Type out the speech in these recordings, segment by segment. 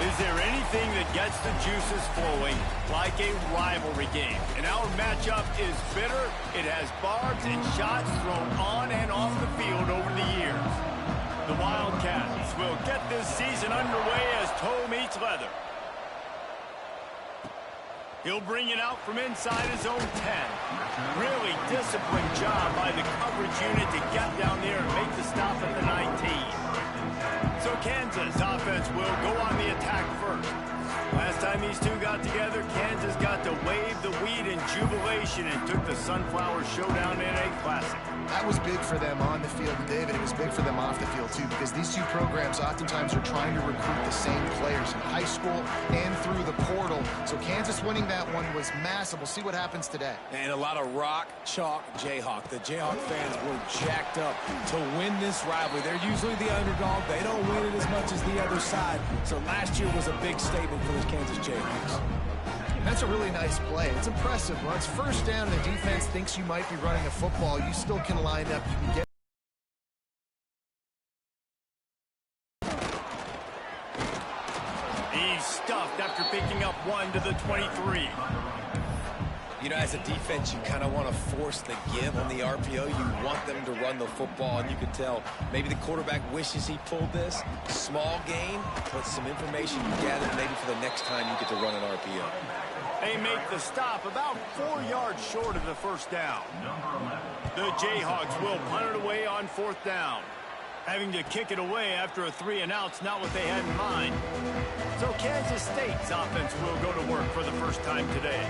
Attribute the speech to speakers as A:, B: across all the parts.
A: Is there anything that gets the juices flowing like a rivalry game? And our matchup is bitter. It has barbs and shots thrown on and off the field over the years. The Wildcats will get this season underway as toe meets leather. He'll bring it out from inside his own 10. Really disciplined job by the coverage unit to get down there and make the stop at the 19. So Kansas offense will go on the attack first. Last time these two got together, Kansas got to wave the weed in jubilation and took the Sunflower Showdown in a classic.
B: That was big for them on the field, and David, it was big for them off the field, too, because these two programs oftentimes are trying to recruit the same players in high school and through the portal. So Kansas winning that one was massive. We'll see what happens today.
C: And a lot of rock, chalk, Jayhawk. The Jayhawk fans were jacked up to win this rivalry. They're usually the underdog. They don't win it as much as the other side. So last year was a big statement for the Kansas Jayhawks.
B: That's a really nice play. It's impressive. When it's first down and the defense thinks you might be running a football, you still can line up. You can get.
A: He's stuffed after picking up 1 to the 23.
C: You know, as a defense, you kind of want to force the give on the RPO. You want them to run the football, and you can tell maybe the quarterback wishes he pulled this. Small gain, but some information you gather maybe for the next time you get to run an RPO.
A: They make the stop about 4 yards short of the first down. The Jayhawks will punt it away on 4th down. Having to kick it away after a 3-and-out's not what they had in mind. So Kansas State's offense will go to work for the first time today.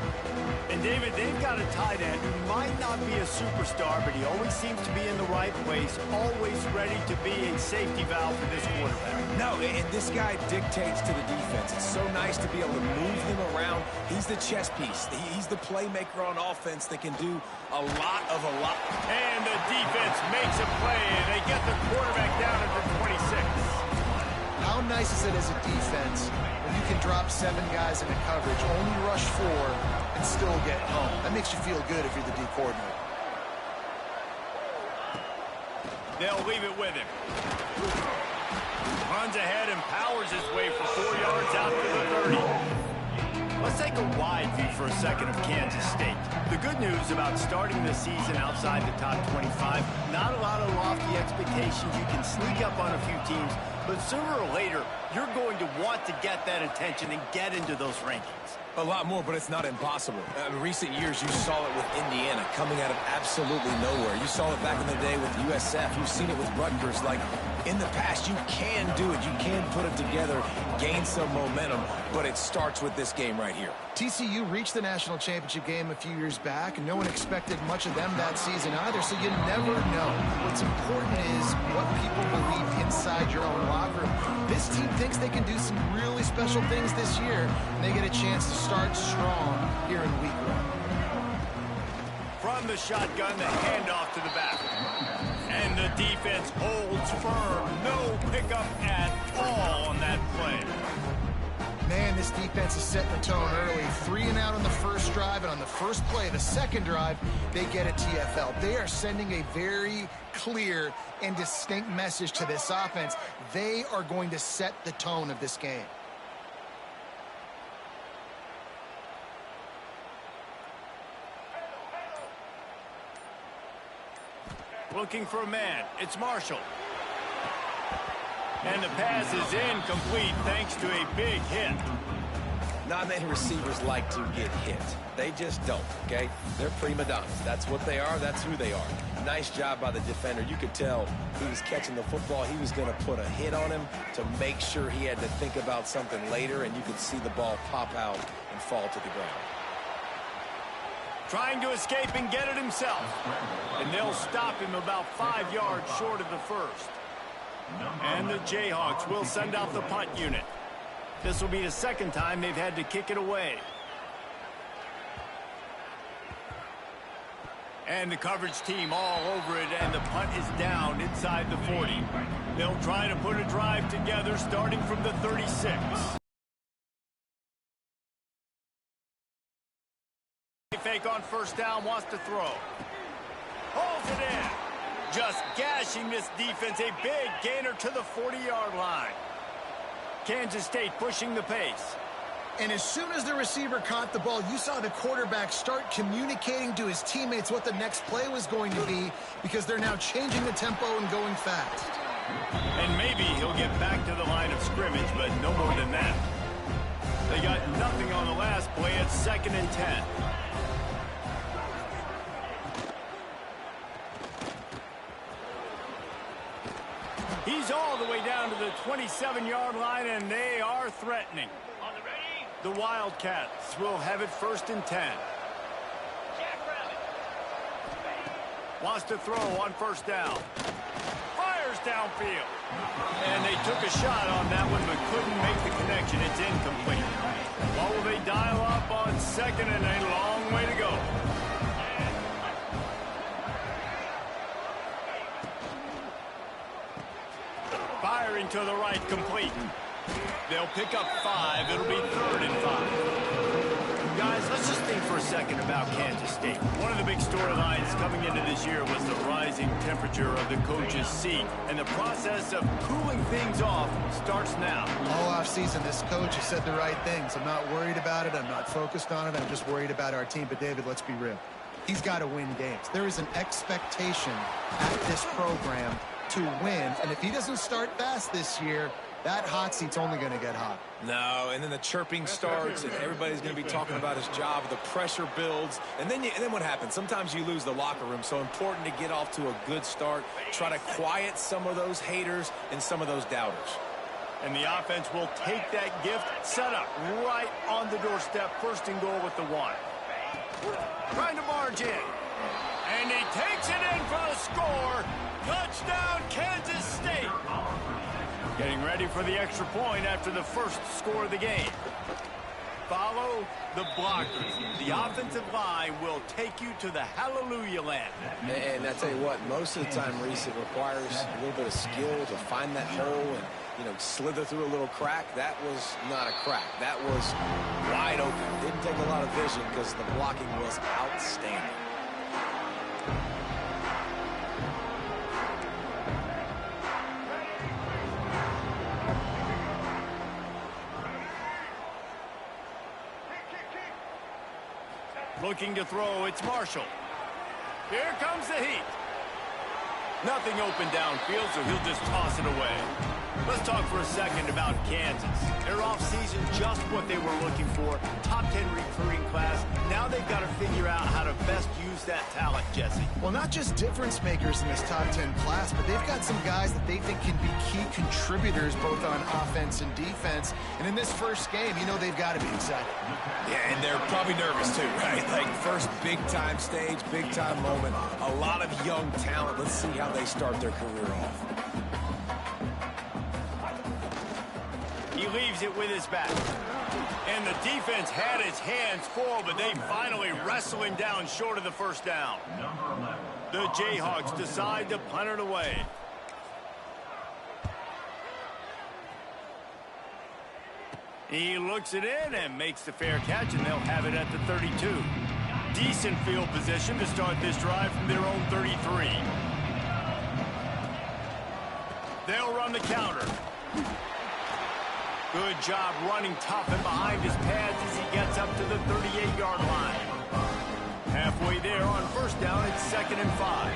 A: And David, they've got a tight end who might not be a superstar, but he always seems to be in the right place, always ready to be a safety valve for this quarterback.
C: No, and this guy dictates to the defense. It's so nice to be able to move him around. He's the chess piece. He's the playmaker on offense that can do a lot.
A: And the defense makes a play, and they get the quarterback down at the 26.
B: How nice is it as a defense when you can drop 7 guys into coverage, only rush 4, and still get home? That makes you feel good if you're the D coordinator.
A: They'll leave it with him. Runs ahead and powers his way for 4 yards out to the 30. Let's take a wide view for a second of Kansas State. The good news about starting the season outside the top 25, not a lot of lofty expectations. You can sneak up on a few teams, but sooner or later, you're going to want to get that attention and get into those rankings.
C: A lot more, but it's not impossible. In recent years, you saw it with Indiana coming out of absolutely nowhere. You saw it back in the day with USF. You've seen it with Rutgers. Like, in the past, you can do it. You can put it together, gain some momentum, but it starts with this game right here.
B: TCU reached the national championship game a few years back, and no one expected much of them that season either, so you never know. What's important is what people believe inside your own locker room. This team thinks they can do some really special things this year, and they get a chance to start strong here in week 1.
A: From the shotgun, the handoff to the back. And the defense holds firm. No pickup at all on that play.
B: Man, this defense is setting the tone early. 3-and-out on the first drive, and on the first play, the second drive, they get a TFL. They are sending a very clear and distinct message to this offense. They are going to set the tone of this game.
A: Looking for a man. It's Marshall. And the pass is incomplete thanks to a big hit.
C: Not many receivers like to get hit. They just don't, okay? They're prima donnas. That's what they are. That's who they are. Nice job by the defender. You could tell he was catching the football. He was going to put a hit on him to make sure he had to think about something later, and you could see the ball pop out and fall to the ground.
A: Trying to escape and get it himself. And they'll stop him about 5 yards short of the first. And the Jayhawks will send out the punt unit. This will be the second time they've had to kick it away. And the coverage team all over it, and the punt is down inside the 40. They'll try to put a drive together starting from the 36. Fake on first down, wants to throw. Holds it in. Just gashing this defense. A big gainer to the 40-yard line. Kansas State pushing the pace.
B: And as soon as the receiver caught the ball, you saw the quarterback start communicating to his teammates what the next play was going to be, because they're now changing the tempo and going fast.
A: And maybe he'll get back to the line of scrimmage, but no more than that. They got nothing on the last play. It's 2nd and 10. He's all the way down to the 27-yard line, and they are threatening. The Wildcats will have it 1st and 10. Wants to throw on 1st down. Fires downfield. And they took a shot on that one, but couldn't make the connection. It's incomplete. What will they dial up on 2nd and a long way to go? Firing to the right, complete. They'll pick up 5. It'll be 3rd and 5. Guys, let's just think for a second about Kansas State. One of the big storylines coming into this year was the rising temperature of the coach's seat. And the process of cooling things off starts now.
B: All offseason, this coach has said the right things. I'm not worried about it. I'm not focused on it. I'm just worried about our team. But, David, let's be real. He's got to win games. There is an expectation at this program to win. And if he doesn't start fast this year, that hot seat's only going to get hot.
C: No, and then the chirping starts, and everybody's going to be talking about his job. The pressure builds, and then what happens? Sometimes you lose the locker room. So important to get off to a good start. Try to quiet some of those haters and some of those doubters.
A: And the offense will take that gift, set up right on the doorstep. 1st and goal with the 1. Trying to barge in. And he takes it in for the score. Touchdown, Kansas State. Getting ready for the extra point after the 1st score of the game. Follow the blockers. The offensive line will take you to the hallelujah land.
C: And I tell you what, most of the time, Reese, it requires a little bit of skill to find that hole and, slither through a little crack. That was not a crack. That was wide open. Didn't take a lot of vision because the blocking was outstanding.
A: Looking to throw, it's Marshall. Here comes the heat. Nothing open downfield, so he'll just toss it away. Let's talk for a second about Kansas. Their offseason, just what they were looking for. Top 10 recruiting class. Now they've got to figure out how to best use that talent, Jesse.
B: Well, not just difference makers in this top 10 class, but they've got some guys that they think can be key contributors both on offense and defense. And in this first game, they've got to be excited.
C: Yeah, and they're probably nervous too, right? Like first big-time stage, big-time moment. A lot of young talent. Let's see how they start their career off.
A: He leaves it with his back. And the defense had his hands full, but they finally wrestle him down short of the 1st down. The Jayhawks decide to punt it away. He looks it in and makes the fair catch, and they'll have it at the 32. Decent field position to start this drive from their own 33. They'll run the counter. Good job running tough and behind his pads as he gets up to the 38-yard line. Halfway there on 1st down, it's 2nd and 5.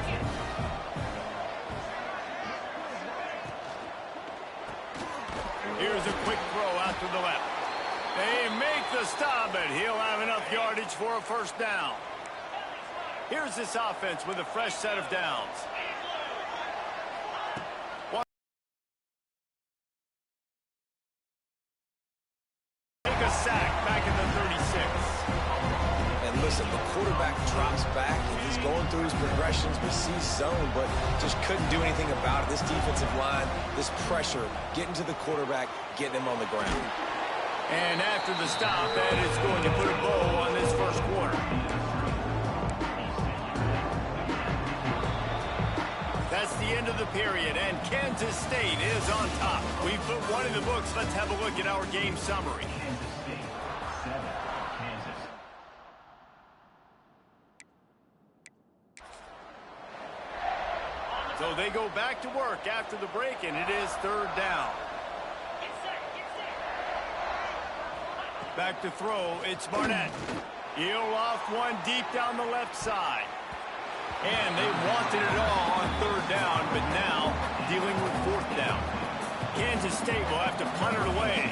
A: Here's a quick throw out to the left. They make the stop, but he'll have enough yardage for a 1st down. Here's this offense with a fresh set of downs. Take a sack back in the 36.
C: And listen, the quarterback drops back, and he's going through his progressions, but sees zone, but just couldn't do anything about it. This defensive line, this pressure, getting to the quarterback, getting him on the ground.
A: And after the stop, that is going to put a bow on this 1st quarter. That's the end of the period, and Kansas State is on top. We put one in the books. Let's have a look at our game summary.
D: Kansas State, 7, Kansas.
A: So they go back to work after the break, and it is 3rd down. Back to throw, it's Barnett. He'll loft one deep down the left side. And they wanted it all on third down, but now dealing with fourth down. Kansas State will have to punt it away.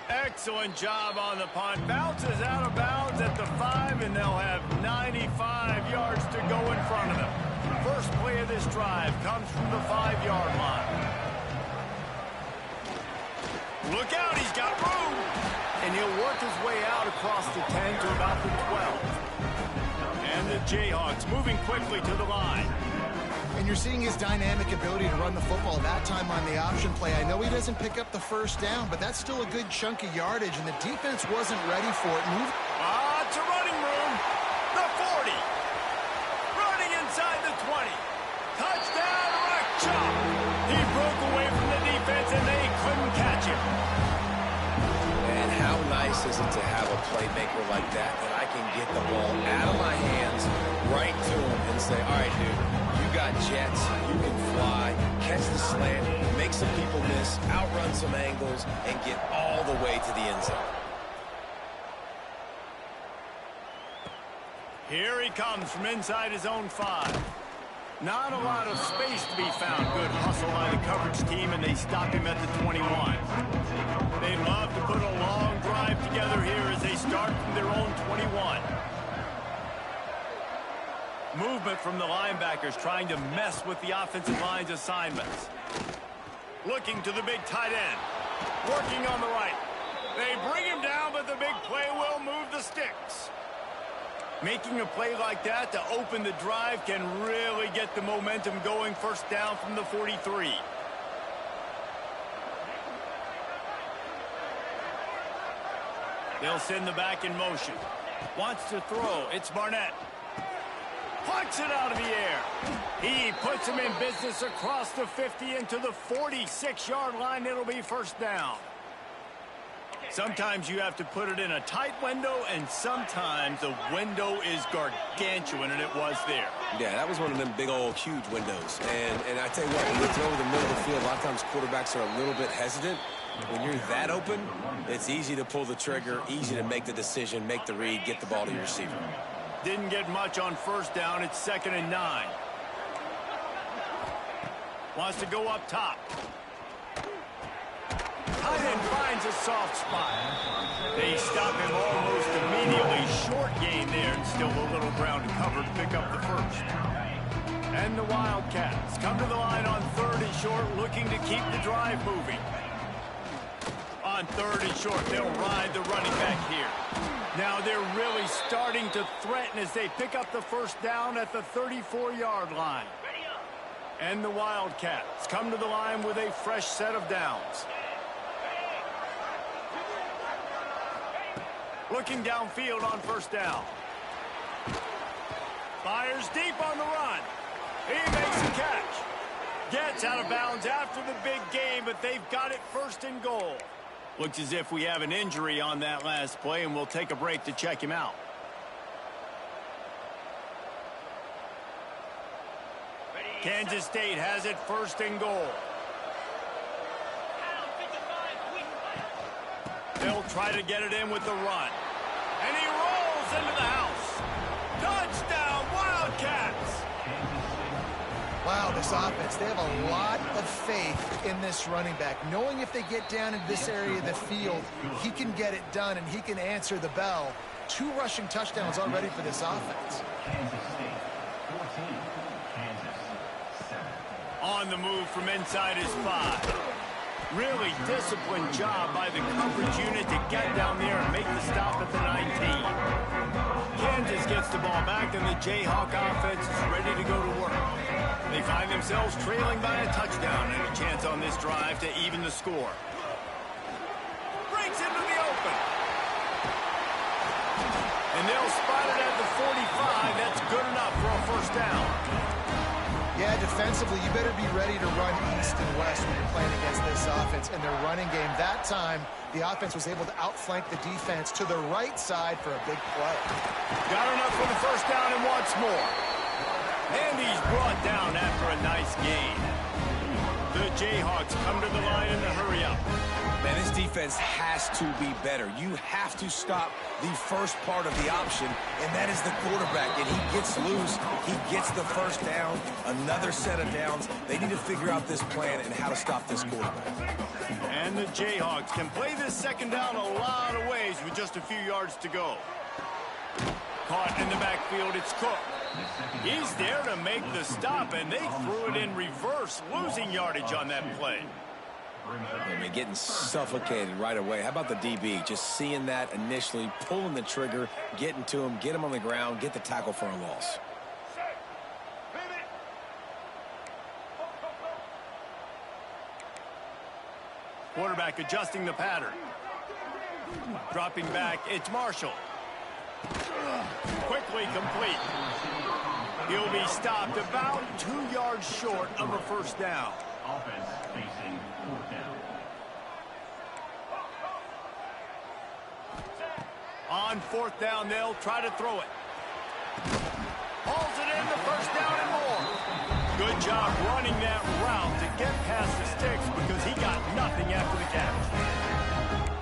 A: Excellent job on the punt. Bounces out of bounds at the 5, and they'll have 95 yards to go in front of them. First play of this drive comes from the 5-yard line. Look out, he's got room. And he'll work his way out across the 10 to about the 12. And the Jayhawks moving quickly to the line.
B: And you're seeing his dynamic ability to run the football, that time on the option play. I know he doesn't pick up the first down, but that's still a good chunk of yardage, and the defense wasn't ready for it.
A: It's a running room. The 40. Running inside the 20. Touchdown, Rock Chop. He broke away from the defense, and they couldn't catch him.
C: And how nice is it to have a playmaker like that I can get the ball out of my hands right to him and say, all right, dude, you got jets, you can fly, catch the slant, make some people miss, outrun some angles, and get all the way to the end zone.
A: Here he comes from inside his own 5. Not a lot of space to be found. Good hustle by the coverage team, and they stop him at the 21. They'd love to put a long drive together here as they start from their own 21. Movement from the linebackers trying to mess with the offensive line's assignments. Looking to the big tight end. Working on the right. They bring him down, but the big play will move the sticks. Making a play like that to open the drive can really get the momentum going. First down from the 43. They'll send the back in motion. Wants to throw. It's Barnett. Plucks it out of the air. He puts him in business across the 50 into the 46-yard line. It'll be first down. Sometimes you have to put it in a tight window, and sometimes the window is gargantuan, and it was there.
C: Yeah, that was one of them big old huge windows. And I tell you what, when you throw in the middle of the field, a lot of times quarterbacks are a little bit hesitant. When you're that open, it's easy to pull the trigger, easy to make the decision, make the read, get the ball to your receiver.
A: Didn't get much on first down. It's 2nd and 9. Wants to go up top. Tight end finds a soft spot. They stop him almost immediately. Short gain there, and still a little ground to cover to pick up the first. And the Wildcats come to the line on 3rd and short, looking to keep the drive moving. On 3rd and short, they'll ride the running back here. Now they're really starting to threaten as they pick up the first down at the 34-yard line. And the Wildcats come to the line with a fresh set of downs. Looking downfield on first down. Fires deep on the run. He makes a catch. Gets out of bounds after the big game, but they've got it 1st and goal. Looks as if we have an injury on that last play, and we'll take a break to check him out. Kansas State has it 1st and goal. They'll try to get it in with the run. And he rolls into the house. Touchdown, Wildcats!
B: Wow, this offense, they have a lot of faith in this running back. Knowing if they get down into this area of the field, he can get it done and he can answer the bell. 2 rushing touchdowns already for this offense.
D: Kansas State, 14. Kansas, 7.
A: On the move from inside his 5. Really disciplined job by the coverage unit to get down there and make the stop at the 19. Kansas gets the ball back, and the Jayhawk offense is ready to go to work. They find themselves trailing by a touchdown and a chance on this drive to even the score. Breaks into the open. And they'll spot it at the 45. That's good enough for a first down.
B: Yeah, defensively, you better be ready to run east and west when you're playing against this offense in their running game. That time, the offense was able to outflank the defense to the right side for a big play.
A: Got enough for the first down and wants more. And he's brought down after a nice gain. The Jayhawks come to the line in the hurry-up.
C: Man, this defense has to be better. You have to stop the first part of the option, and that is the quarterback. And he gets loose. He gets the first down, another set of downs. They need to figure out this plan and how to stop this quarterback.
A: And the Jayhawks can play this second down a lot of ways with just a few yards to go. Caught in the backfield, it's Cook. He's there to make the stop, and they threw it in reverse, losing yardage on that play.
C: I mean, getting suffocated right away. How about the DB? Just seeing that initially, pulling the trigger, getting to him, get him on the ground, get the tackle for a loss.
A: Quarterback adjusting the pattern. Dropping back, it's Marshall. Quickly complete. He'll be stopped about 2 yards short of a first down.
D: Offense facing fourth down.
A: On fourth down, they'll try to throw it. Hauls it in, the first down and more. Good job running that route to get past the sticks because he got nothing after the catch.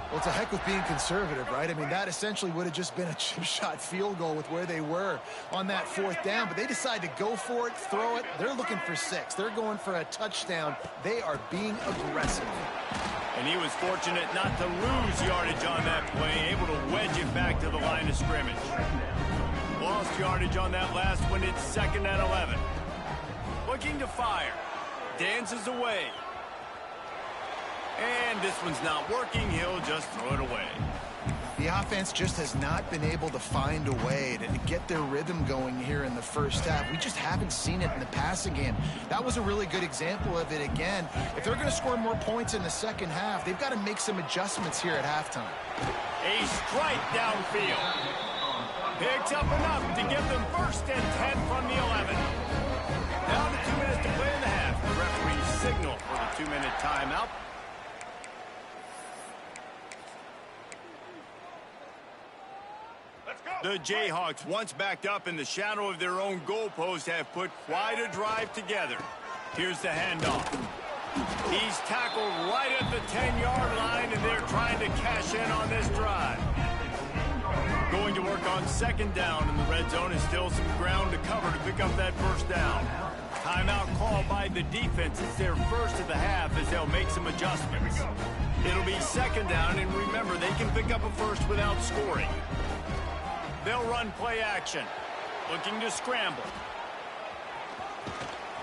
B: Well, it's a heck of being conservative, right? I mean, that essentially would have just been a chip shot field goal with where they were on that fourth down, but they decide to go for it, throw it. They're looking for 6. They're going for a touchdown. They are being aggressive.
A: And he was fortunate not to lose yardage on that play, able to wedge it back to the line of scrimmage. Lost yardage on that last one. It's 2nd and 11. Looking to fire. Dances away. And this one's not working. He'll just throw it away.
B: The offense just has not been able to find a way to get their rhythm going here in the first half. We just haven't seen it in the passing game. That was a really good example of it again. If they're going to score more points in the second half, they've got to make some adjustments here at halftime.
A: A strike downfield. Picks up enough to give them 1st and 10 from the 11. Down to 2 minutes to play in the half. The referee signal for the 2-minute timeout. The Jayhawks, once backed up in the shadow of their own goalpost, have put quite a drive together. Here's the handoff. He's tackled right at the 10-yard line, and they're trying to cash in on this drive. Going to work on 2nd down, and the red zone is still some ground to cover to pick up that first down. Timeout called by the defense. It's their first of the half as they'll make some adjustments. It'll be 2nd down, and remember, they can pick up a first without scoring. They'll run play action. Looking to scramble.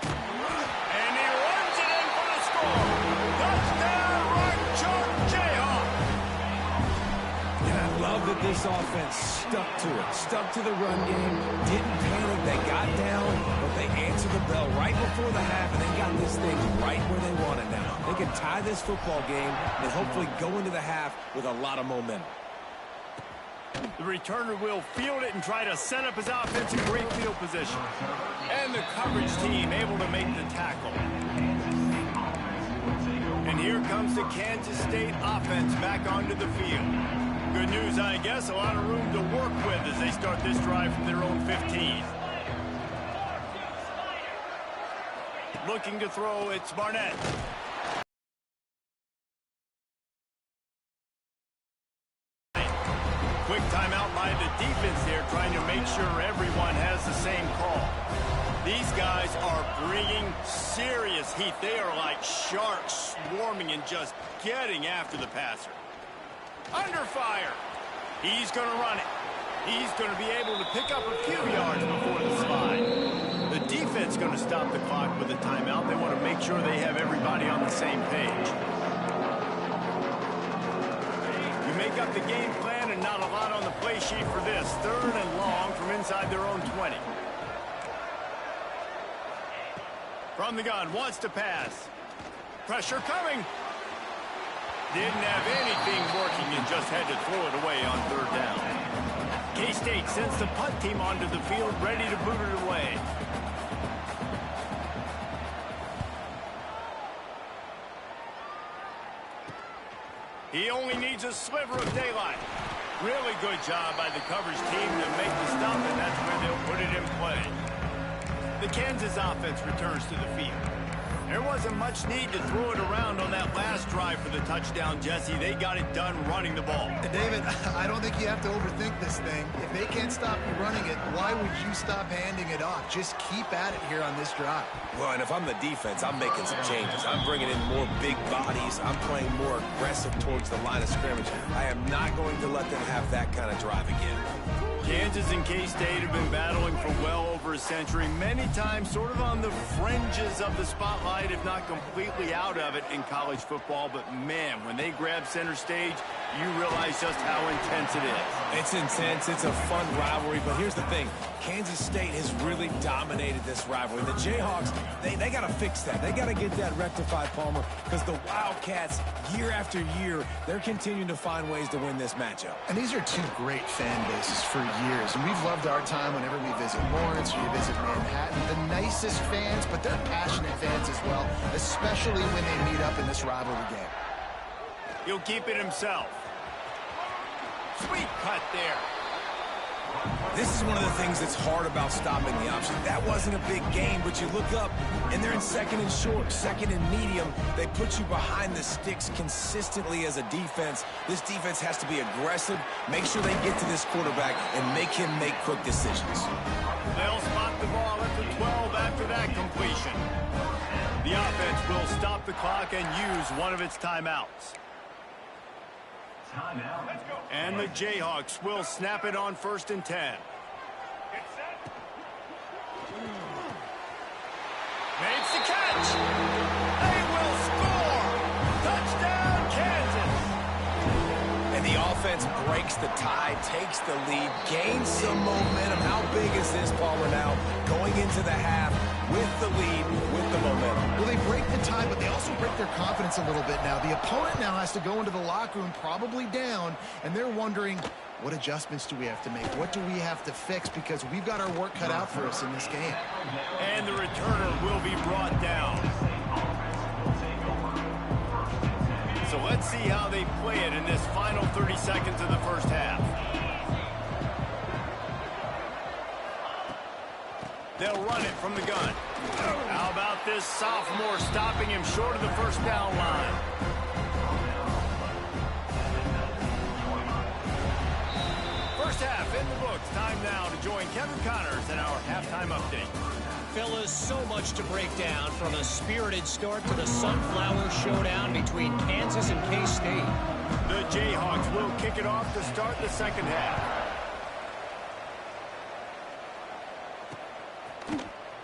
A: And he runs it in for the score. Touchdown, Rock Chalk Jayhawk.
C: And I love that this offense stuck to it. Stuck to the run game. Didn't panic. They got down, but they answered the bell right before the half, and they got this thing right where they want it now. They can tie this football game and hopefully go into the half with a lot of momentum.
A: The returner will field it and try to set up his offense in great field position. And the coverage team able to make the tackle. And here comes the Kansas State offense back onto the field. Good news, I guess, a lot of room to work with as they start this drive from their own 15. Looking to throw, it's Barnett. Quick timeout by the defense there, trying to make sure everyone has the same call. These guys are bringing serious heat. They are like sharks swarming and just getting after the passer. Under fire. He's going to run it. He's going to be able to pick up a few yards before the slide. The defense going to stop the clock with a timeout. They want to make sure they have everybody on the same page. You make up the game plan and not a lot on the play sheet for this. 3rd and long from inside their own 20. From the gun, wants to pass. Pressure coming. Didn't have anything working and just had to throw it away on 3rd down. K-State sends the punt team onto the field, ready to boot it away. He only needs a sliver of daylight. Really good job by the coverage team to make the stop, and that's where they'll put it in play. The Kansas offense returns to the field. There wasn't much need to throw it around on that last drive for the touchdown, Jesse. They got it done running the ball.
B: David, I don't think you have to overthink this thing. If they can't stop you running it, why would you stop handing it off? Just keep at it here on this drive.
C: Well, and if I'm the defense, I'm making some changes. I'm bringing in more big bodies. I'm playing more aggressive towards the line of scrimmage. I am not going to let them have that kind of drive again.
A: Kansas and K-State have been battling for well over a century, many times sort of on the fringes of the spotlight, if not completely out of it in college football. But, man, when they grab center stage, you realize just how intense it is.
C: It's intense. It's a fun rivalry. But here's the thing. Kansas State has really dominated this rivalry. The Jayhawks, they got to fix that. They got to get that rectified, Palmer, because the Wildcats, year after year, they're continuing to find ways to win this matchup.
B: And these are two great fan bases for years. And we've loved our time whenever we visit Lawrence or you visit Manhattan. The nicest fans, but they're passionate fans as well, especially when they meet up in this rivalry game.
A: He'll keep it himself. Sweet cut there.
C: This is one of the things that's hard about stopping the option. That wasn't a big gain, but you look up, and they're in second and short, second and medium. They put you behind the sticks consistently as a defense. This defense has to be aggressive, make sure they get to this quarterback, and make him make quick decisions.
A: They'll spot the ball at the 12 after that completion. The offense will stop the clock and use one of its timeouts. And the Jayhawks will snap it on 1st and 10. Makes the catch. They will score. Touchdown, Kansas.
C: And the offense breaks the tie, takes the lead, gains some momentum. How big is this, Palmer, now? Going into the half with the lead, with the momentum.
B: Well, they break the tie, but they also break their confidence a little bit now. The opponent now has to go into the locker room probably down, and they're wondering, what adjustments do we have to make? What do we have to fix? Because we've got our work cut out for us in this game.
A: And the returner will be brought down. So let's see how they play it in this final 30 seconds of the first half. They'll run it from the gun. How about this sophomore stopping him short of the first down line? First half in the books. Time now to join Kevin Connors in our halftime update.
E: Fellas, so much to break down, from a spirited start to the Sunflower Showdown between Kansas and K-State.
A: The Jayhawks will kick it off to start the second half.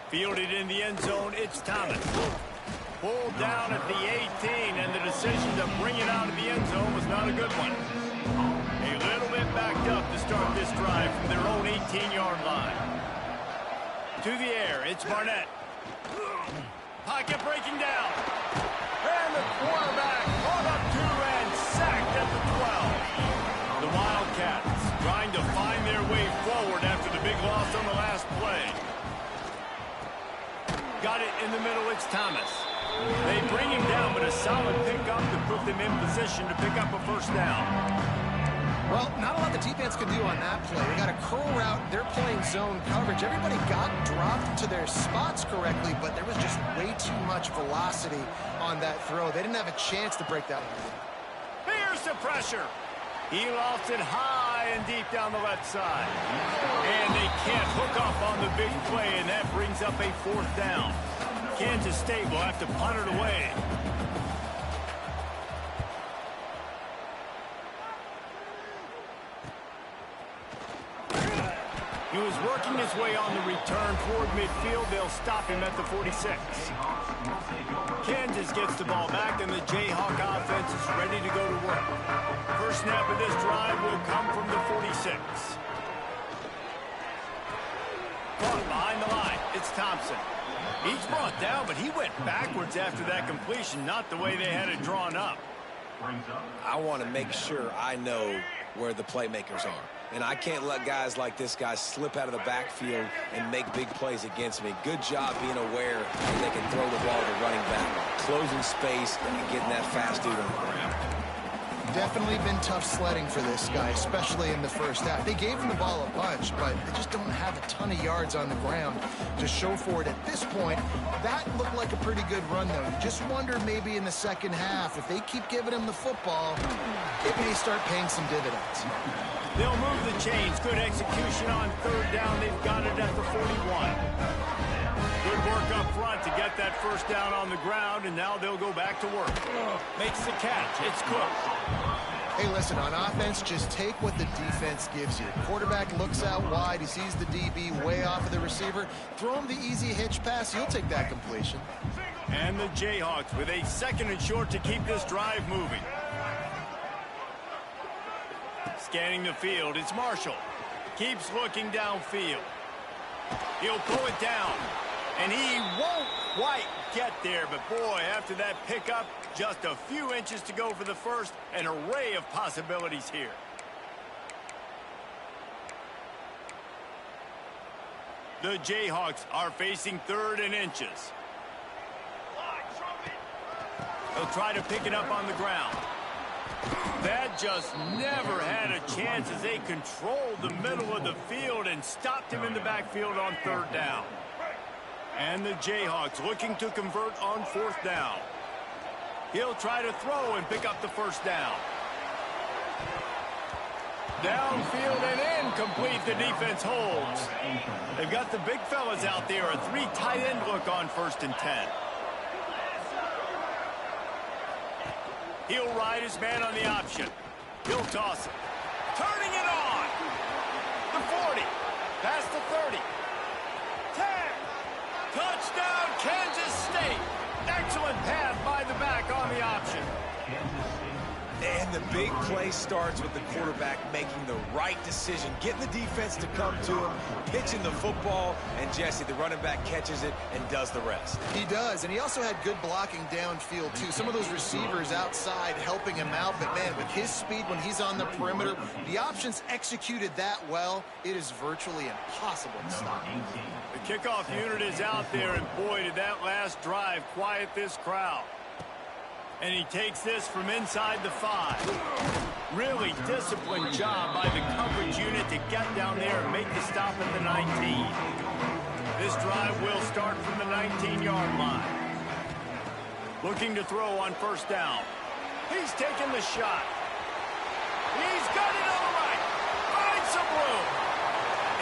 A: Fielded in the end zone, it's Thomas. Pulled down at the 18, and the decision to bring it out of the end zone was not a good one. A little bit backed up to start this drive from their own 18-yard line. To the air, it's Barnett. Pocket breaking down. And the quarterback caught up to and sacked at the 12. The Wildcats trying to find their way forward after the big loss on the last play. Got it in the middle, it's Thomas. They bring him down, but a solid pickup to put them in position to pick up a first down.
B: Well, not a lot the defense could do on that play. They got a curl route. They're playing zone coverage. Everybody got dropped to their spots correctly, but there was just way too much velocity on that throw. They didn't have a chance to break that one.
A: Here's the pressure. He lost it high and deep down the left side. And they can't hook up on the big play, and that brings up a fourth down. Kansas State will have to punt it away. He was working his way on the return toward midfield. They'll stop him at the 46. Kansas gets the ball back, and the Jayhawk offense is ready to go to work. First snap of this drive will come from the 46. Caught behind the line. It's Thompson. He's brought down, but he went backwards after that completion, not the way they had it drawn up.
C: I want to make sure I know where the playmakers are. And I can't let guys like this guy slip out of the backfield and make big plays against me. Good job being aware that they can throw the ball to running back, closing space and getting that fast dude on the ground.
B: Definitely been tough sledding for this guy, especially in the first half. They gave him the ball a bunch, but they just don't have a ton of yards on the ground to show for it at this point. That looked like a pretty good run, though. You just wonder maybe in the second half, if they keep giving him the football, it may start paying some dividends.
A: They'll move the chains. Good execution on third down. They've got it at the 41. Good work up front to get that first down on the ground, and now they'll go back to work. Makes the catch. It's Cook.
B: Hey, listen, on offense, just take what the defense gives you. Quarterback looks out wide. He sees the DB way off of the receiver. Throw him the easy hitch pass. He'll take that completion.
A: And the Jayhawks with a 2nd and short to keep this drive moving. Scanning the field, it's Marshall. Keeps looking downfield. He'll pull it down. And he won't quite get there, but boy, after that pickup, just a few inches to go for the first. An array of possibilities here. The Jayhawks are facing 3rd and inches. They'll try to pick it up on the ground. That just never had a chance as they controlled the middle of the field and stopped him in the backfield on 3rd down. And the Jayhawks looking to convert on 4th down. He'll try to throw and pick up the first down. Downfield and incomplete. The defense holds. They've got the big fellas out there. A 3 tight end look on 1st and 10. He'll ride his man on the option. He'll toss it. Turning it on. The 40. Past the 30. 10. Touchdown, Kansas State. Excellent pass by the back on the option.
C: And the big play starts with the quarterback making the right decision, getting the defense to come to him, pitching the football, and Jesse, the running back, catches it and does the rest.
B: He does, and he also had good blocking downfield, too. Some of those receivers outside helping him out, but, man, with his speed when he's on the perimeter, the options executed that well, it is virtually impossible to stop.
A: The kickoff unit is out there, and boy, did that last drive quiet this crowd. And he takes this from inside the 5. Really disciplined job by the coverage unit to get down there and make the stop at the 19. This drive will start from the 19-yard line. Looking to throw on 1st down. He's taking the shot. He's got it on the right. Finds some room.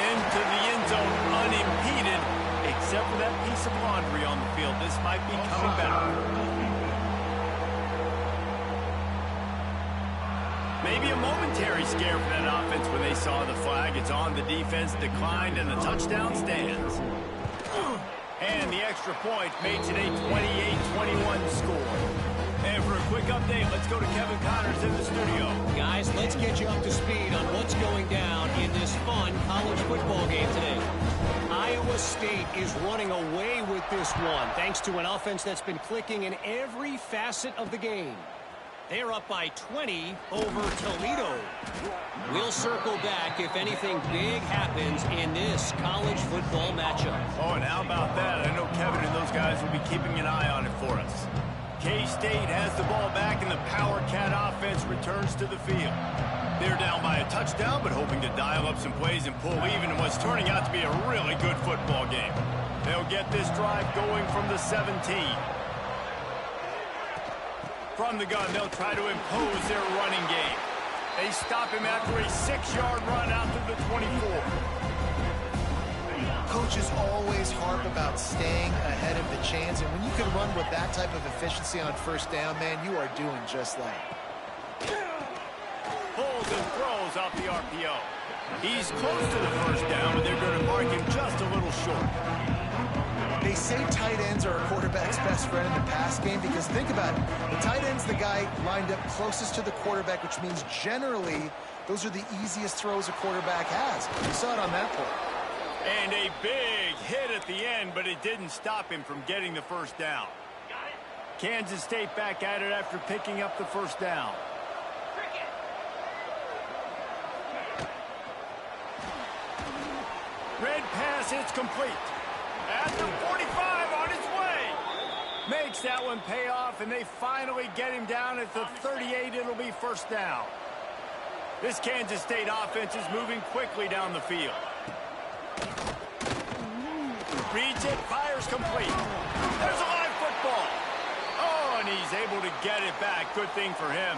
A: Into the end zone unimpeded, except for that piece of laundry on the field. This might be coming better. Maybe a momentary scare for that offense when they saw the flag. It's on. The defense declined and the touchdown stands. And the extra point makes it a 28-21 score. And for a quick update, let's go to Kevin Connors in the studio.
E: Guys, let's get you up to speed on what's going down in this fun college football game today. Iowa State is running away with this one, thanks to an offense that's been clicking in every facet of the game. They're up by 20 over Toledo. We'll circle back if anything big happens in this college football matchup.
A: Oh, and how about that? I know Kevin and those guys will be keeping an eye on it for us. K-State has the ball back, and the Power Cat offense returns to the field. They're down by a touchdown, but hoping to dial up some plays and pull even in what's turning out to be a really good football game. They'll get this drive going from the 17. From the gun, they'll try to impose their running game. They stop him after a 6-yard run out to the 24.
B: Coaches always harp about staying ahead of the chains, and when you can run with that type of efficiency on 1st down, man, you are doing just that.
A: Pulls and throws off the RPO. He's close to the 1st down, but they're going to mark him just a little short.
B: They say tight ends are a quarterback's best friend in the pass game because think about it. The tight end's the guy lined up closest to the quarterback, which means generally those are the easiest throws a quarterback has. You saw it on that play.
A: And a big hit at the end, but it didn't stop him from getting the 1st down. Kansas State back at it after picking up the 1st down. Red pass, it's complete. At the 45 on its way. Makes that one pay off, and they finally get him down at the 38. It'll be first down. This Kansas State offense is moving quickly down the field. Reads it, fires complete. There's a live football. Oh, and he's able to get it back. Good thing for him.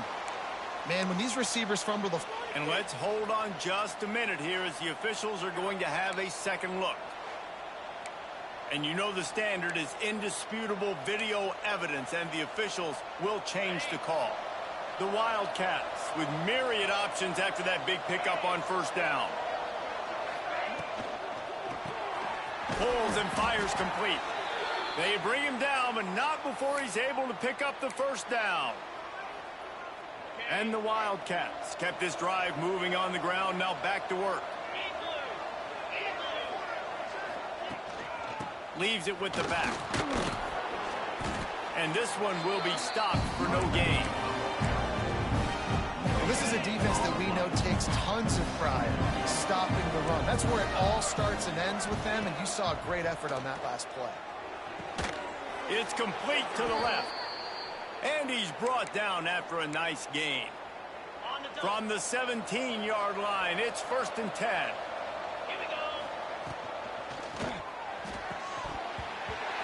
B: Man, when these receivers fumble the...
A: And let's hold on just a minute here as the officials are going to have a second look. And you know the standard is indisputable video evidence, and the officials will change the call. The Wildcats with myriad options after that big pickup on first down. Pulls and fires complete. They bring him down, but not before he's able to pick up the first down. And the Wildcats kept this drive moving on the ground, now back to work. Leaves it with the back. And this one will be stopped for no gain.
B: This is a defense that we know takes tons of pride stopping the run. That's where it all starts and ends with them, and you saw a great effort on that last play.
A: It's complete to the left. And he's brought down after a nice gain. From the 17-yard line, it's 1st and 10.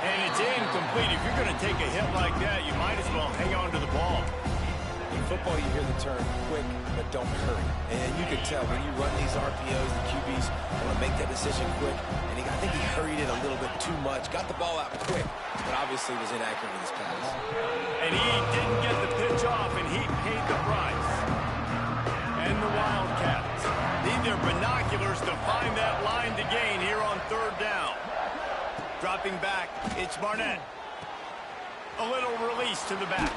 A: And it's incomplete. If you're going to take a hit like that, you might as well hang on to the ball.
C: In football, you hear the term quick, but don't hurry. And you can tell when you run these RPOs, the QBs want to make that decision quick. And I think he hurried it a little bit too much. Got the ball out quick, but obviously was inaccurate with his pass.
A: And he didn't get the pitch off, and he paid the price. And the Wildcats need their binoculars to find that line to gain here on 3rd down. Dropping back, it's Barnett. A little release to the back.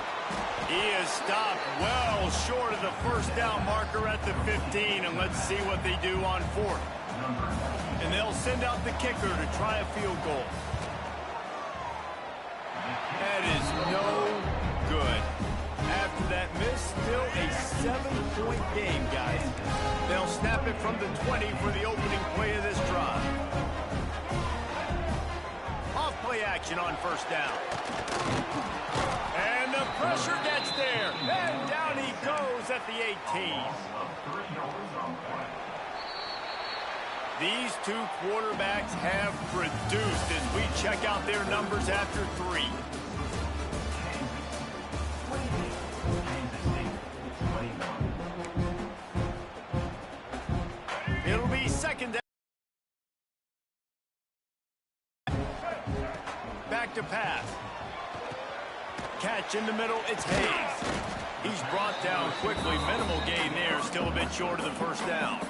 A: He is stopped well short of the first down marker at the 15, and let's see what they do on 4th. And they'll send out the kicker to try a field goal. That is no good. After that miss, still a 7-point game, guys. They'll snap it from the 20 for the opening play of this drive. Off-play action on first down. And the pressure gets there. And down he goes at the 18. These two quarterbacks have produced as we check out their numbers after 3. It'll be 2nd down. Back to pass. Catch in the middle, it's Hayes. He's brought down quickly. Minimal gain there, still a bit short of the first down.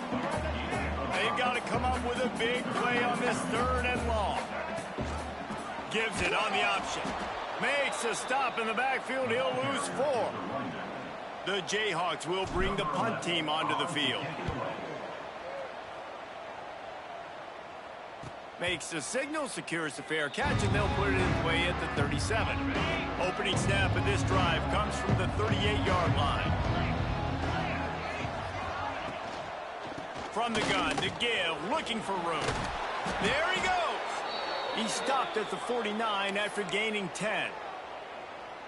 A: They've got to come up with a big play on this 3rd and long. Gives it on the option. Makes a stop in the backfield. He'll lose 4. The Jayhawks will bring the punt team onto the field. Makes the signal, secures the fair catch, and they'll put it in play at the 37. Opening snap of this drive comes from the 38-yard line. From the gun to give, looking for room. There he goes. He stopped at the 49 after gaining 10.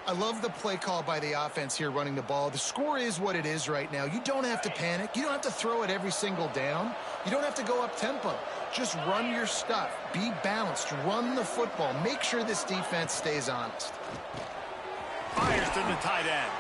B: I love the play call by the offense here running the ball. The score is what it is right now. You don't have to panic. You don't have to throw it every single down. You don't have to go up tempo. Just run your stuff. Be balanced. Run the football. Make sure this defense stays honest.
A: Fires to the tight end.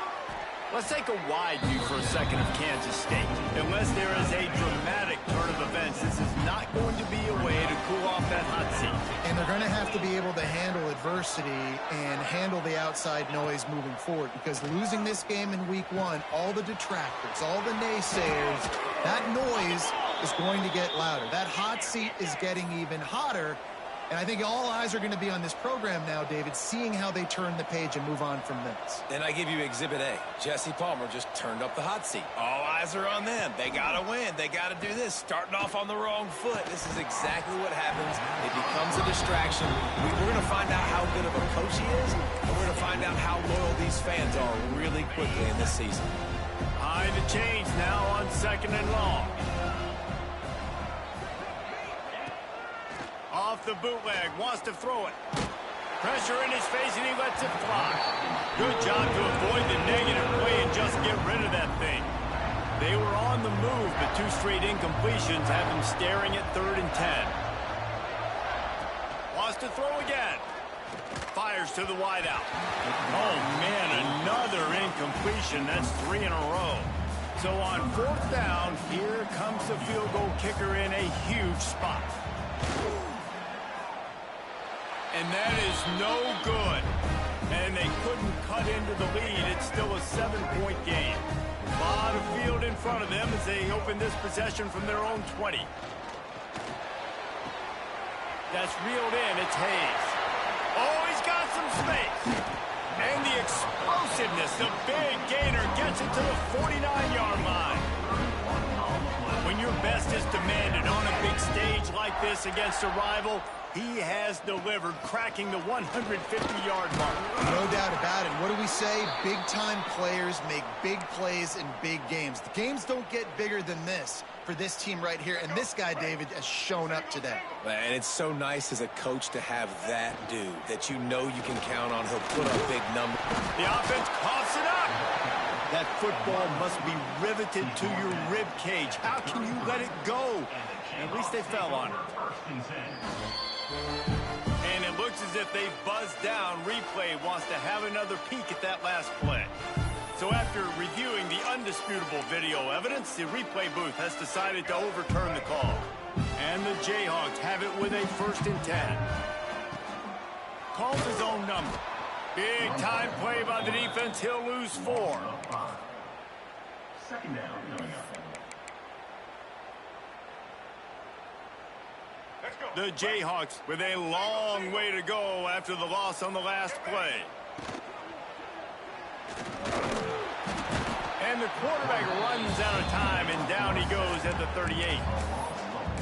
A: Let's take a wide view for a second of Kansas State. Unless there is a dramatic turn of events, this is not going to be a way to cool off that hot seat.
B: And they're going to have to be able to handle adversity and handle the outside noise moving forward, because losing this game in week 1, all the detractors, all the naysayers, that noise is going to get louder. That hot seat is getting even hotter. And I think all eyes are going to be on this program now, David, seeing how they turn the page and move on from this.
C: And I give you Exhibit A. Jesse Palmer just turned up the hot seat. All eyes are on them. They got to win. They got to do this. Starting off on the wrong foot. This is exactly what happens. It becomes a distraction. We're going to find out how good of a coach he is, and we're going to find out how loyal these fans are really quickly in this season.
A: High to change now on 2nd and long. Off the bootleg, wants to throw it. Pressure in his face, and he lets it fly. Good job to avoid the negative play and just get rid of that thing. They were on the move, but 2 straight incompletions have them staring at 3rd and 10. Wants to throw again. Fires to the wideout. Oh, man, another incompletion. That's 3 in a row. So on 4th down, here comes the field goal kicker in a huge spot. And that is no good. And they couldn't cut into the lead. It's still a 7-point game. A lot of field in front of them as they open this possession from their own 20. That's reeled in. It's Hayes. Oh, he's got some space. And the explosiveness, the big gainer gets it to the 49-yard line. When your best is demanded on a big stage like this against a rival, he has delivered, cracking the 150-yard mark.
B: No doubt about it. What do we say? Big-time players make big plays in big games. The games don't get bigger than this for this team right here, and this guy, David, has shown up today.
C: And it's so nice as a coach to have that dude that you know you can count on. He'll put up big numbers.
A: The offense coughs it up. That football must be riveted to your rib cage. How can you let it go? At least they fell on it. And it looks as if they've buzzed down. Replay wants to have another peek at that last play. So after reviewing the undisputable video evidence, the replay booth has decided to overturn the call. And the Jayhawks have it with a 1st and 10. Calls his own number. Big time play by the defense. He'll lose 4.
D: 2nd down coming up.
A: The Jayhawks with a long way to go after the loss on the last play. And the quarterback runs out of time, and down he goes at the 38.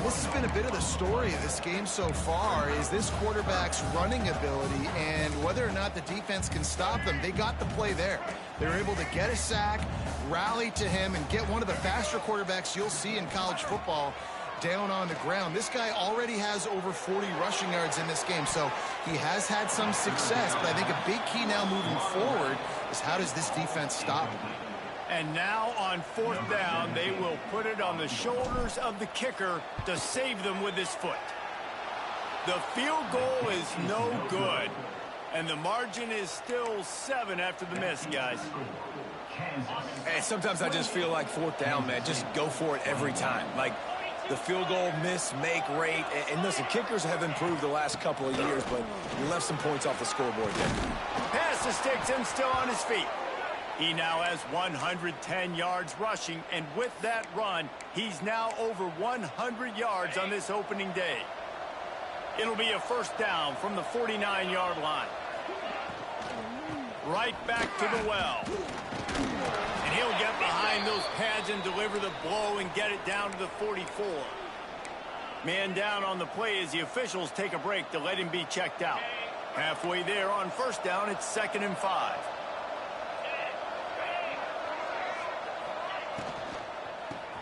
B: This has been a bit of the story of this game so far, is this quarterback's running ability and whether or not the defense can stop them. They got the play there. They were able to get a sack, rally to him, and get one of the faster quarterbacks you'll see in college football down on the ground. This guy already has over 40 rushing yards in this game, so he has had some success, but I think a big key now moving forward is how does this defense stop him?
A: And now on 4th down, they will put it on the shoulders of the kicker to save them with his foot. The field goal is no good, and the margin is still 7 after the miss, guys.
C: Hey, sometimes I just feel like 4th down, man. Just go for it every time. Like, the field goal miss, make rate. And listen, kickers have improved the last couple of years, but you left some points off the scoreboard there.
A: Pass to Sticks still on his feet. He now has 110 yards rushing, and with that run, he's now over 100 yards on this opening day. It'll be a 1st down from the 49-yard line. Right back to the well. And he'll get behind those pads and deliver the blow and get it down to the 44. Man down on the play as the officials take a break to let him be checked out. Halfway there on 1st down, it's 2nd and 5.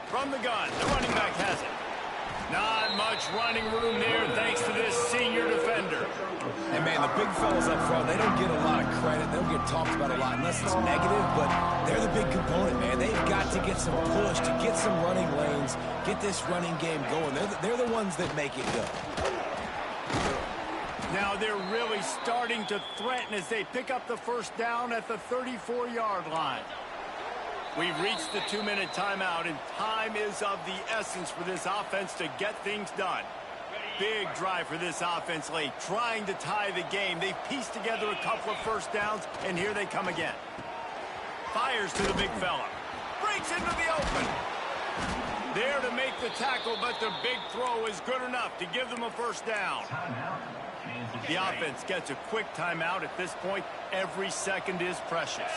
A: From the gun, the running back has it. Not much running room there thanks to this senior defender.
C: And, man, the big fellas up front, they don't get a lot of credit. They don't get talked about a lot unless it's negative, but they're the big component, man. They've got to get some push, to get some running lanes, get this running game going. They're the ones that make it go.
A: Now they're really starting to threaten as they pick up the 1st down at the 34-yard line. We've reached the 2-minute timeout, and time is of the essence for this offense to get things done. Big drive for this offense late, trying to tie the game. They've pieced together a couple of 1st downs, and here they come again. Fires to the big fella. Breaks into the open. There to make the tackle, but the big throw is good enough to give them a 1st down. The offense gets a quick timeout at this point. Every second is precious.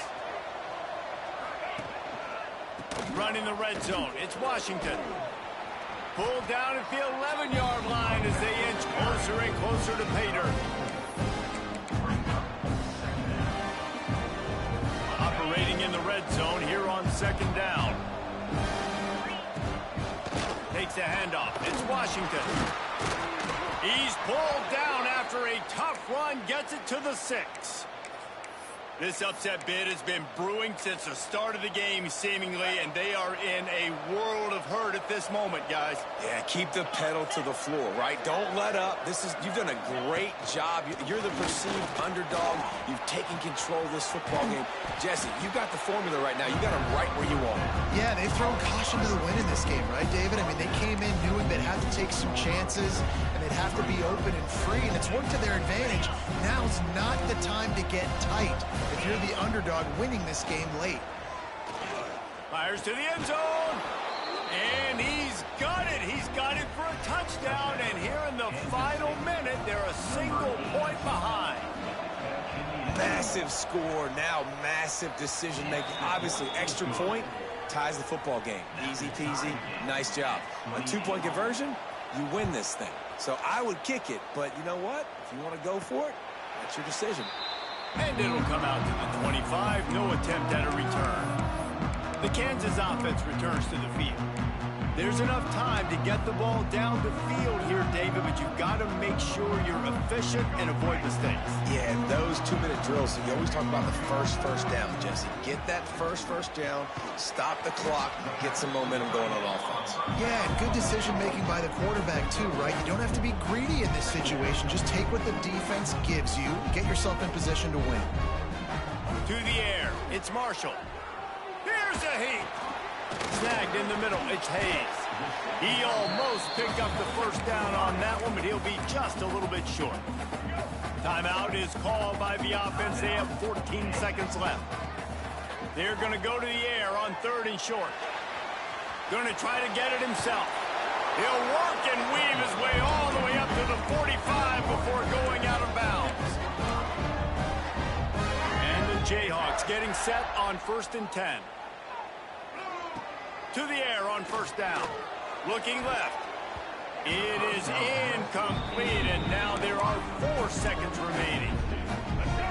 A: Running the red zone, it's Washington. Pulled down at the 11-yard line as they inch closer and closer to pay dirt. Operating in the red zone here on 2nd down. Takes a handoff, it's Washington. He's pulled down after a tough run and gets it to the 6. This upset bid has been brewing since the start of the game, seemingly, and they are in a world of hurt at this moment, guys.
C: Yeah, keep the pedal to the floor, right? Don't let up. You've done a great job. You're the perceived underdog. You've taken control of this football game. Jesse, you got the formula right now. You got them right where you want them.
B: Yeah, they've thrown caution to the wind in this game, right, David? I mean, they came in knowing they'd have to take some chances, and they'd have to be open and free, and it's worked to their advantage. Now's not the time to get tight if you're the underdog winning this game late.
A: Fires to the end zone. And he's got it. He's got it for a touchdown. And here in the final minute, they're a single point behind.
C: Massive score. Now massive decision making. Obviously, extra point ties the football game. Easy peasy. Nice job. A 2-point conversion, you win this thing. So I would kick it. But you know what? If you want to go for it, that's your decision.
A: And it'll come out to the 25. No attempt at a return. The Kansas offense returns to the field. There's enough time to get the ball down the field here, David, but you've got to make sure you're efficient and avoid mistakes.
C: Yeah, those 2-minute drills, you always talk about the first down, Jesse. Get that first down, stop the clock, get some momentum going on offense.
B: Yeah, and good decision-making by the quarterback, too, right? You don't have to be greedy in this situation. Just take what the defense gives you. Get yourself in position to win.
A: To the air, it's Marshall. Here's a heat. Snagged in the middle, it's Hayes. He almost picked up the first down on that one, but he'll be just a little bit short. Timeout is called by the offense. They have 14 seconds left. They're going to go to the air on 3rd and short. Going to try to get it himself. He'll work and weave his way all the way up to the 45 before going out of bounds. And the Jayhawks getting set on 1st and 10. To the air on 1st down. Looking left. It is incomplete, and now there are 4 seconds remaining.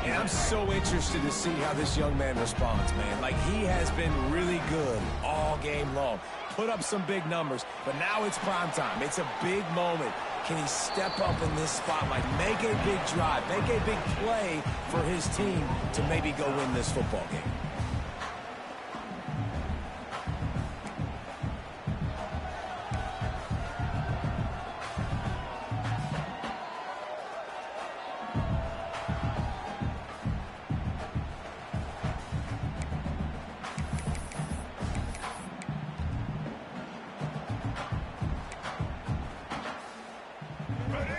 C: And I'm so interested to see how this young man responds, man. Like, he has been really good all game long. Put up some big numbers, but now it's prime time. It's a big moment. Can he step up in this spotlight, make a big drive, make a big play for his team to maybe go win this football game?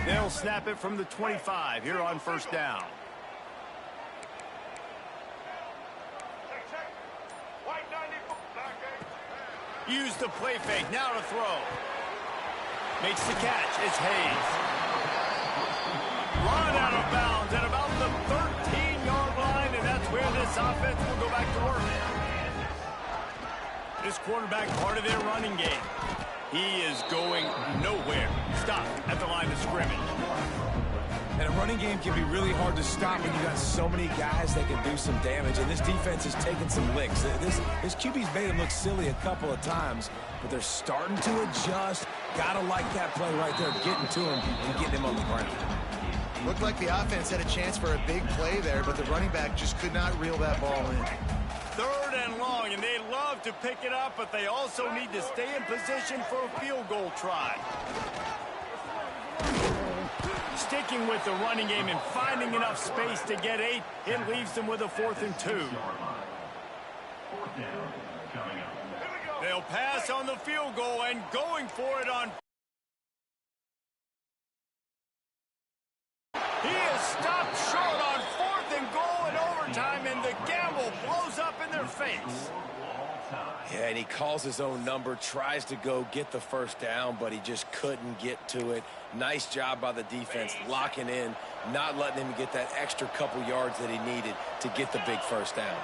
A: They'll snap it from the 25 here on 1st down. Use the play fake, now to throw. Makes the catch, it's Hayes. Run out of bounds at about the 13-yard line, and that's where this offense will go back to work. This quarterback, part of their running game. He is going nowhere. Stop at the line of scrimmage.
C: And a running game can be really hard to stop when you got so many guys that can do some damage. And this defense is taking some licks. This QB's made him look silly a couple of times, but they're starting to adjust. Gotta like that play right there, getting to him and getting him on the ground.
B: Looked like the offense had a chance for a big play there, but the running back just could not reel that ball in.
A: 3rd and long, and they love to pick it up, but they also need to stay in position for a field goal try. Sticking with the running game and finding enough space to get 8, it leaves them with a 4th and 2. They'll pass on the field goal and going for it on. He is stopped short on 4th and goal in overtime, and the gamble blows up in their face.
C: Yeah, and he calls his own number, tries to go get the 1st down, but he just couldn't get to it. Nice job by the defense, locking in, not letting him get that extra couple yards that he needed to get the big 1st down.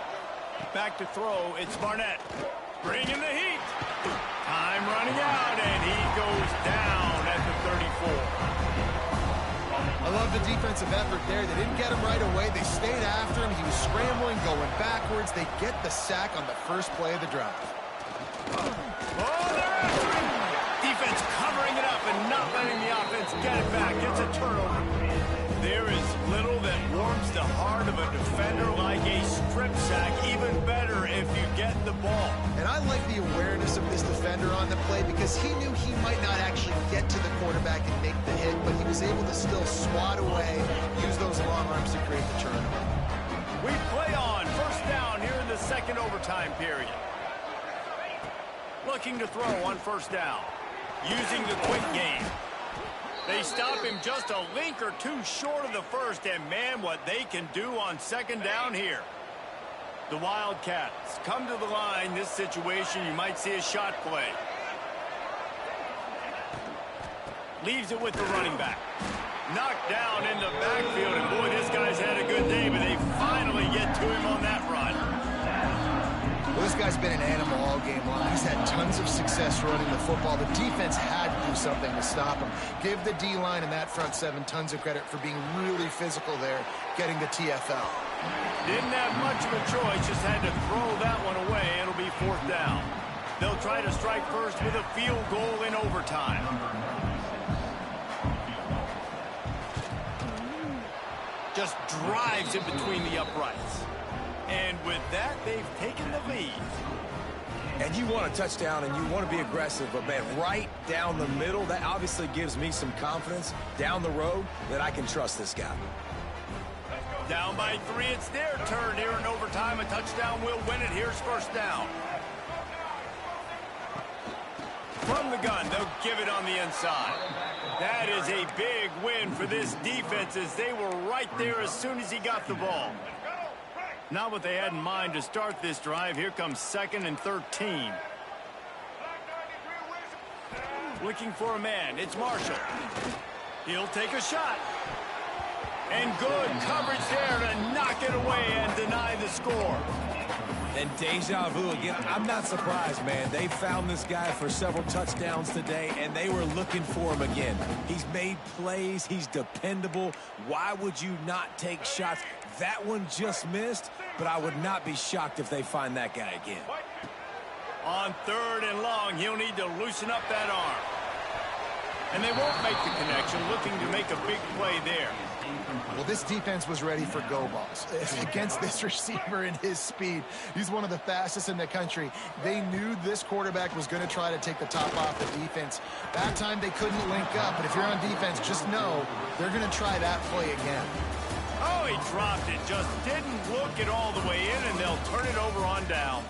A: Back to throw, it's Barnett. Bringing the heat. Time running out, and he goes down at the 34.
B: I love the defensive effort there. They didn't get him right away. They stayed after him. He was scrambling, going backwards. They get the sack on the first play of the drive.
A: Oh, they're after him. Defense covering it up and not letting the offense get it back. It's a turnover. There is little that grabs the heart of a defender like a strip sack. Even better if you get the ball.
B: And I like the awareness of this defender on the play because he knew he might not actually get to the quarterback and make the hit, but he was able to still swat away, use those long arms to create the turnover.
A: We play on first down here in the second overtime period. Looking to throw on first down. Using the quick game. They stop him just a link or two short of the first, and man, what they can do on second down here. The Wildcats come to the line. This situation, you might see a shot play. Leaves it with the running back. Knocked down in the backfield, and boy, this guy's had a good day, but they finally get to him on that run.
B: Well, this guy's been an animal all game long. He's had tons of success running the football. The defense had to do something to stop him. Give the D-line and that front seven tons of credit for being really physical there, getting the TFL.
A: Didn't have much of a choice, just had to throw that one away. It'll be fourth down. They'll try to strike first with a field goal in overtime. Just drives it between the uprights. And with that, they've taken the lead.
C: And you want a touchdown and you want to be aggressive, but man, right down the middle, that obviously gives me some confidence down the road that I can trust this guy.
A: Down by 3, it's their turn here in overtime. A touchdown will win it. Here's first down. From the gun, they'll give it on the inside. That is a big win for this defense as they were right there as soon as he got the ball. Not what they had in mind to start this drive. Here comes 2nd and 13. Looking for a man. It's Marshall. He'll take a shot. And good coverage there to knock it away and deny the score.
C: And deja vu again. I'm not surprised, man. They found this guy for several touchdowns today, and they were looking for him again. He's made plays. He's dependable. Why would you not take shots? That one just missed, but I would not be shocked if they find that guy again.
A: On 3rd and long, he'll need to loosen up that arm. And they won't make the connection, looking to make a big play there.
B: Well, this defense was ready for go balls against this receiver and his speed. He's one of the fastest in the country. They knew this quarterback was going to try to take the top off the defense. That time they couldn't link up, but if you're on defense, just know they're going to try that play again.
A: Oh, he dropped it. Just didn't look it all the way in, and they'll turn it over on downs.